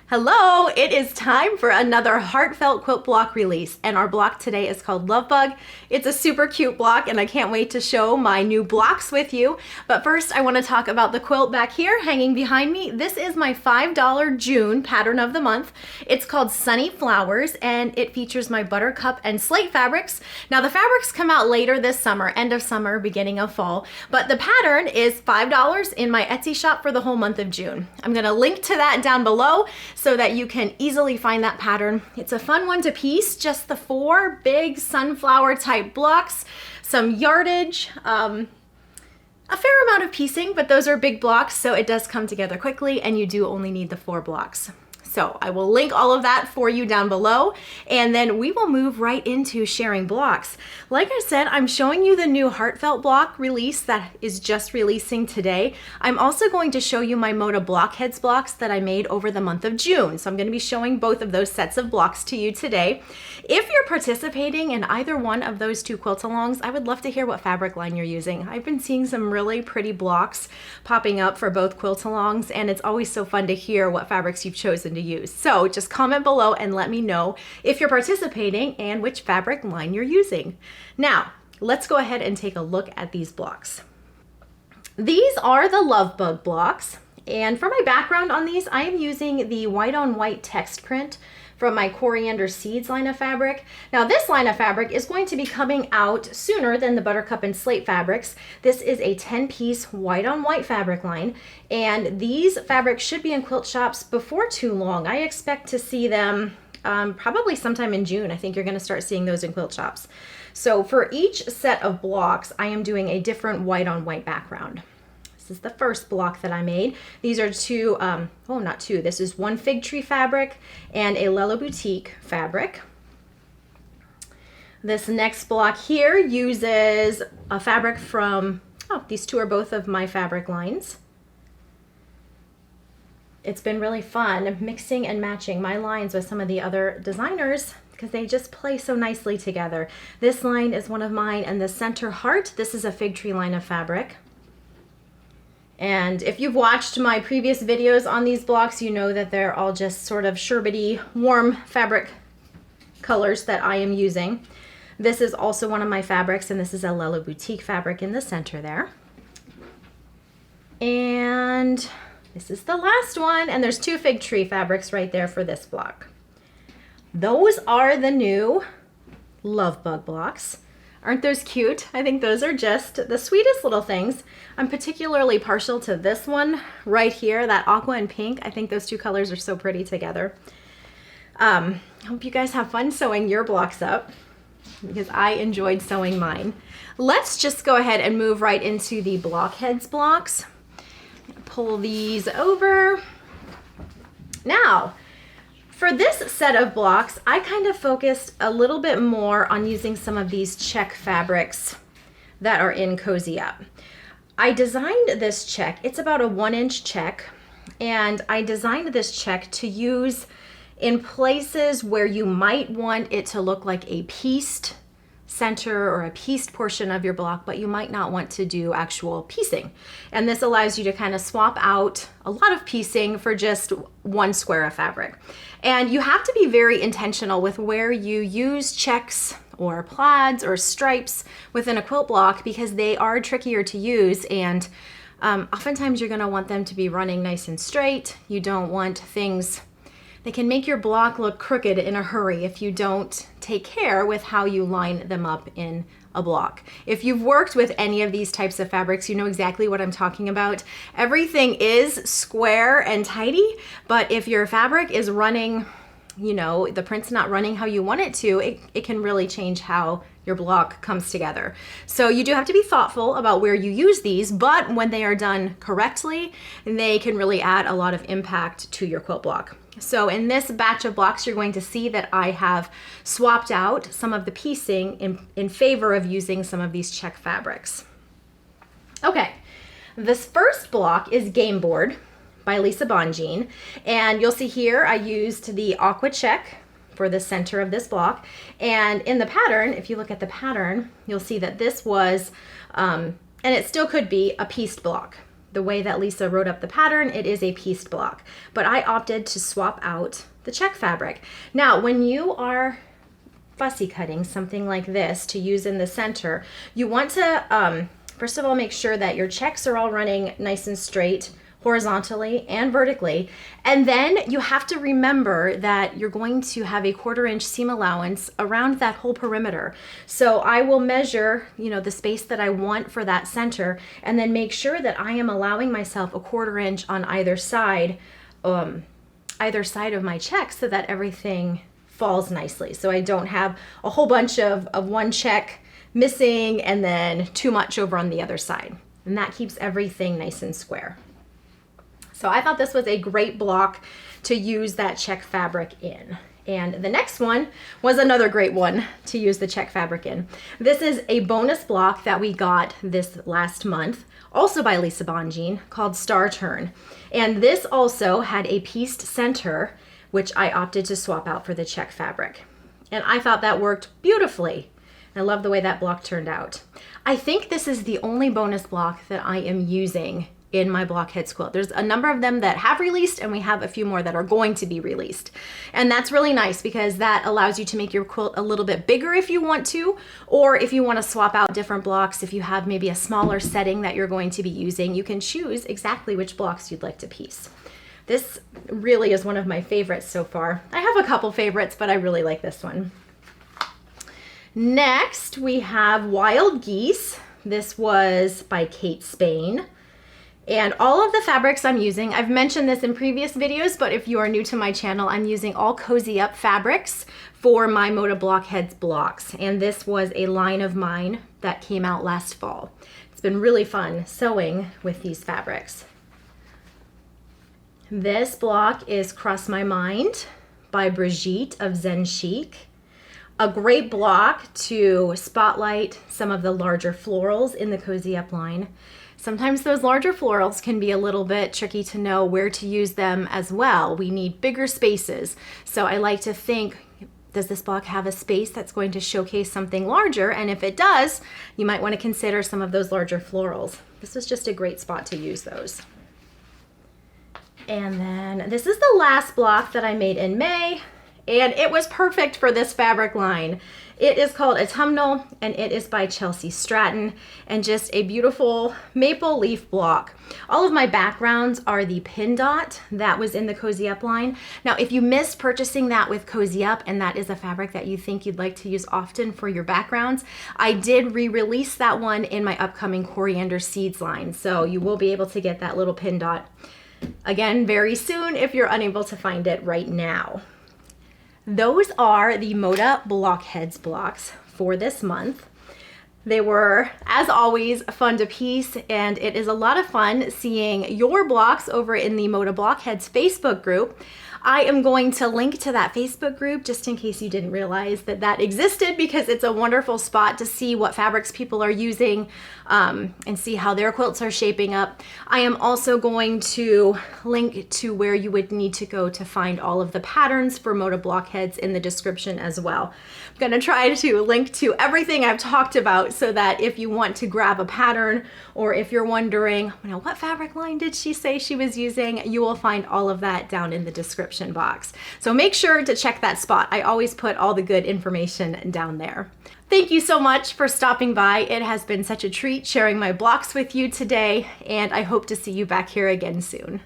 Hello, it is time for another Heartfelt quilt block release, and our block today is called Lovebug. It's a super cute block and I can't wait to show my new blocks with you. But first I want to talk about the quilt back here hanging behind me. This is my $5 June pattern of the month. It's called Sunny Flowers and it features my buttercup and slate fabrics. Now the fabrics come out later this summer, end of summer, beginning of fall, but the pattern is $5 in my Etsy shop for the whole month of June. I'm going to link to that down below so that you can easily find that pattern. It's a fun one to piece, just the 4 big sunflower type blocks, some yardage, a fair amount of piecing, but those are big blocks, so it does come together quickly and you do only need the 4 blocks. So I will link all of that for you down below, and then we will move right into sharing blocks. Like I said, I'm showing you the new Heartfelt block release that is just releasing today. I'm also going to show you my Moda Block Heads blocks that I made over the month of June. So I'm going to be showing both of those sets of blocks to you today. If you're participating in either one of those 2 quilt-alongs, I would love to hear what fabric line you're using. I've been seeing some really pretty blocks popping up for both quilt-alongs, and it's always so fun to hear what fabrics you've chosen to use. So just comment below and let me know if you're participating and which fabric line you're using. Now, let's go ahead and take a look at these blocks. These are the Lovebug blocks, and for my background on these, I am using the white on white text print from my Coriander Seeds line of fabric. Now this line of fabric is going to be coming out sooner than the buttercup and slate fabrics. This is a 10-piece white on white fabric line, and these fabrics should be in quilt shops before too long. I expect to see them probably sometime in June. I think you're gonna start seeing those in quilt shops. So for each set of blocks, I am doing a different white on white background. This is the first block that I made. These are 2, oh not 2, this is 1 fig tree fabric and a Lella Boutique fabric. This next block here uses a fabric from, oh, these 2 are both of my fabric lines. It's been really fun mixing and matching my lines with some of the other designers because they just play so nicely together. This line is one of mine, and the center heart, this is a fig tree line of fabric. And if you've watched my previous videos on these blocks, you know that they're all just sort of sherbety, warm fabric colors that I am using. This is also one of my fabrics, and this is a Lella Boutique fabric in the center there. And this is the last one, and there's 2 fig tree fabrics right there for this block. Those are the new Lovebug blocks. Aren't those cute? I think those are just the sweetest little things. I'm particularly partial to this one right here, that aqua and pink. I think those 2 colors are so pretty together. I hope you guys have fun sewing your blocks up because I enjoyed sewing mine. Let's just go ahead and move right into the Blockheads blocks. Pull these over. Now, for this set of blocks, I kind of focused a little bit more on using some of these check fabrics that are in Cozy Up. I designed this check, it's about a 1-inch check, and I designed this check to use in places where you might want it to look like a pieced center or a pieced portion of your block, but you might not want to do actual piecing. And this allows you to kind of swap out a lot of piecing for just 1 square of fabric. And you have to be very intentional with where you use checks or plaids or stripes within a quilt block because they are trickier to use, and oftentimes you're going to want them to be running nice and straight. You don't want things that can make your block look crooked in a hurry if you don't take care with how you line them up in a block. If you've worked with any of these types of fabrics, you know exactly what I'm talking about. Everything is square and tidy, but if your fabric is running, you know, the print's not running how you want it to, it can really change how your block comes together. So you do have to be thoughtful about where you use these, but when they are done correctly, they can really add a lot of impact to your quilt block. So in this batch of blocks, you're going to see that I have swapped out some of the piecing in favor of using some of these check fabrics. Okay, this first block is Game Board by Lisa Bonjean, and you'll see here I used the aqua check for the center of this block, and in the pattern, if you look at the pattern, you'll see that this was, and it still could be, a pieced block. the way that Lisa wrote up the pattern, it is a pieced block, but I opted to swap out the check fabric. Now, when you are fussy cutting something like this to use in the center, you want to, first of all, make sure that your checks are all running nice and straight, horizontally and vertically. And then you have to remember that you're going to have a 1/4 inch seam allowance around that whole perimeter. So I will measure, the space that I want for that center, and then make sure that I am allowing myself a 1/4 inch on either side of my check, so that everything falls nicely. So I don't have a whole bunch of one check missing and then too much over on the other side. And that keeps everything nice and square. So I thought this was a great block to use that check fabric in. And the next one was another great one to use the check fabric in. This is a bonus block that we got this last month, also by Lisa Bonjean, called Star Turn. And this also had a pieced center, which I opted to swap out for the check fabric. And I thought that worked beautifully. I love the way that block turned out. I think this is the only bonus block that I am using in my Blockheads quilt. There's a number of them that have released, and we have a few more that are going to be released. And that's really nice because that allows you to make your quilt a little bit bigger if you want to, or if you want to swap out different blocks, if you have maybe a smaller setting that you're going to be using, you can choose exactly which blocks you'd like to piece. This really is one of my favorites so far. I have a couple favorites, but I really like this one. Next, we have Wild Geese. This was by Kate Spain. And all of the fabrics I'm using, I've mentioned this in previous videos, but if you are new to my channel, I'm using all Cozy Up fabrics for my Moda Blockheads blocks. And this was a line of mine that came out last fall. It's been really fun sewing with these fabrics. This block is Cross My Mind by Brigitte of Zen Chic. A great block to spotlight some of the larger florals in the Cozy Up line. Sometimes those larger florals can be a little bit tricky to know where to use them as well. We need bigger spaces. So I like to think, does this block have a space that's going to showcase something larger? And if it does, you might want to consider some of those larger florals. This was just a great spot to use those. And then this is the last block that I made in May, and it was perfect for this fabric line. It is called Autumnal, and it is by Chelsea Stratton, and just a beautiful maple leaf block. All of my backgrounds are the pin dot that was in the Cozy Up line. Now, if you missed purchasing that with Cozy Up, and that is a fabric that you think you'd like to use often for your backgrounds, I did re-release that one in my upcoming Coriander Seeds line. So you will be able to get that little pin dot again very soon if you're unable to find it right now. Those are the Moda Blockheads blocks for this month. They were, as always, fun to piece, and it is a lot of fun seeing your blocks over in the Moda Blockheads Facebook group. I am going to link to that Facebook group just in case you didn't realize that that existed, because it's a wonderful spot to see what fabrics people are using and see how their quilts are shaping up. I am also going to link to where you would need to go to find all of the patterns for Moda Blockheads in the description as well. I'm going to try to link to everything I've talked about so that if you want to grab a pattern, or if you're wondering, what fabric line did she say she was using, you will find all of that down in the description box. So make sure to check that spot. I always put all the good information down there. Thank you so much for stopping by. It has been such a treat sharing my blocks with you today, and I hope to see you back here again soon.